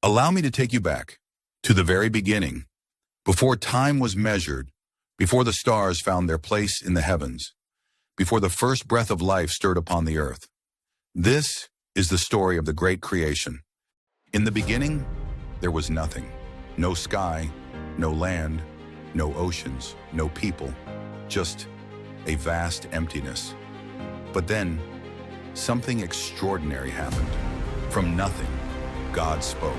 Allow me to take you back to the very beginning, before time was measured, before the stars found their place in the heavens, before the first breath of life stirred upon the earth. This is the story of the great creation. In the beginning, there was nothing. No sky, no land, no oceans, no people, just a vast emptiness. But then, something extraordinary happened. From nothing, God spoke.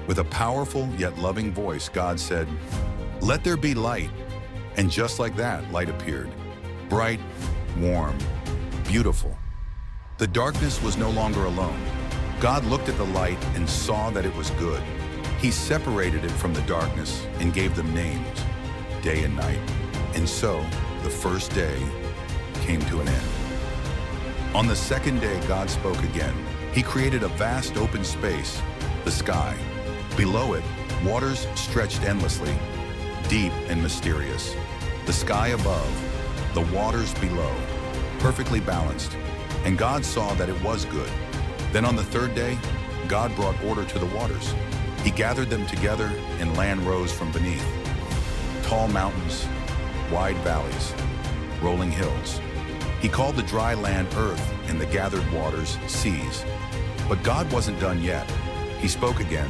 With a powerful yet loving voice, God said, "Let there be light." And just like that, light appeared. Bright, warm, beautiful. The darkness was no longer alone. God looked at the light and saw that it was good. He separated it from the darkness and gave them names, day and night. And so, the first day came to an end. On the second day, God spoke again. He created a vast open space, the sky. Below it, waters stretched endlessly, deep and mysterious. The sky above, the waters below, perfectly balanced. And God saw that it was good. Then on the third day, God brought order to the waters. He gathered them together, and land rose from beneath. Tall mountains, wide valleys, rolling hills. He called the dry land earth and the gathered waters seas. But God wasn't done yet. He spoke again,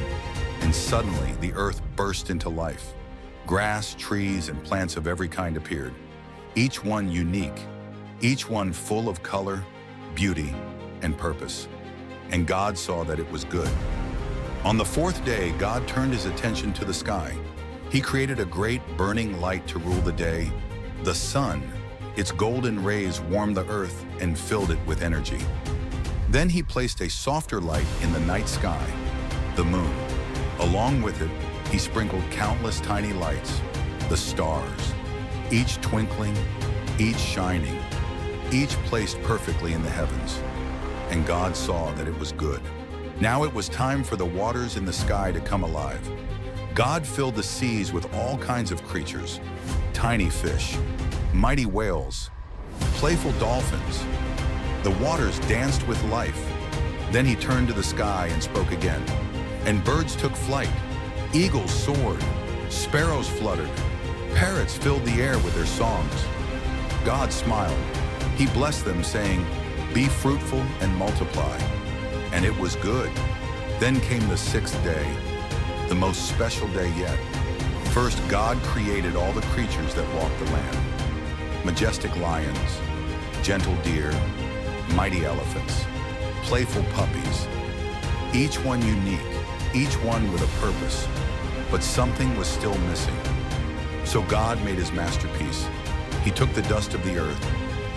and suddenly the earth burst into life. Grass, trees, and plants of every kind appeared, each one unique, each one full of color, beauty, and purpose. And God saw that it was good. On the fourth day, God turned his attention to the sky. He created a great burning light to rule the day, the sun. Its golden rays warmed the earth and filled it with energy. Then he placed a softer light in the night sky, the moon. Along with it, he sprinkled countless tiny lights, the stars, each twinkling, each shining, each placed perfectly in the heavens. And God saw that it was good. Now it was time for the waters in the sky to come alive. God filled the seas with all kinds of creatures, tiny fish, mighty whales, playful dolphins. The waters danced with life. Then he turned to the sky and spoke again. And birds took flight. Eagles soared. Sparrows fluttered. Parrots filled the air with their songs. God smiled. He blessed them, saying, "Be fruitful and multiply." And it was good. Then came the sixth day, the most special day yet. First, God created all the creatures that walked the land. Majestic lions, gentle deer, mighty elephants, playful puppies, each one unique, each one with a purpose. But something was still missing. So God made his masterpiece. He took the dust of the earth,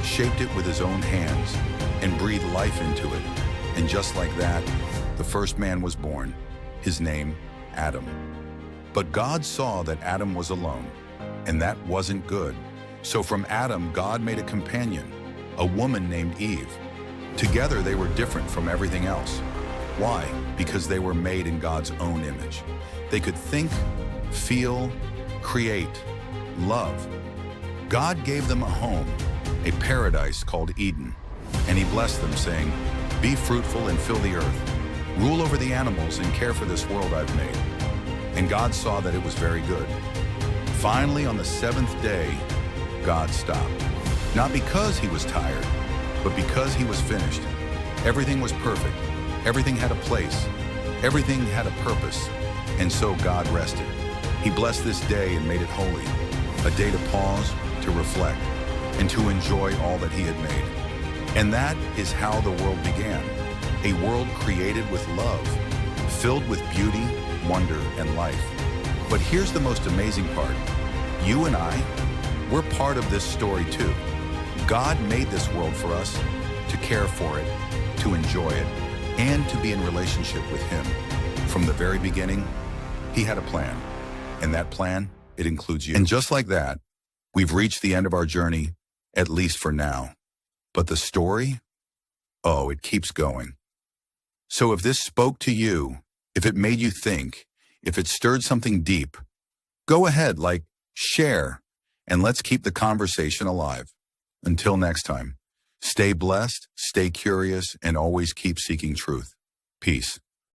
shaped it with his own hands, and breathed life into it. And just like that, the first man was born, his name, Adam. But God saw that Adam was alone, and that wasn't good. So from Adam, God made a companion, a woman named Eve. Together, they were different from everything else. Why? Because they were made in God's own image. They could think, feel, create, love. God gave them a home, a paradise called Eden, and he blessed them, saying, "Be fruitful and fill the earth. Rule over the animals and care for this world I've made." And God saw that it was very good. Finally, on the seventh day, God stopped. Not because he was tired, but because he was finished. Everything was perfect. Everything had a place. Everything had a purpose. And so God rested. He blessed this day and made it holy, a day to pause, to reflect, and to enjoy all that he had made. And that is how the world began, a world created with love, filled with beauty, wonder, and life. But here's the most amazing part. You and I, we're part of this story too. God made this world for us to care for it, to enjoy it, and to be in relationship with him. From the very beginning, he had a plan. And that plan, it includes you. And just like that, we've reached the end of our journey, at least for now. But the story, oh, it keeps going. So if this spoke to you, if it made you think, if it stirred something deep, go ahead, share, and let's keep the conversation alive. Until next time, stay blessed, stay curious, and always keep seeking truth. Peace.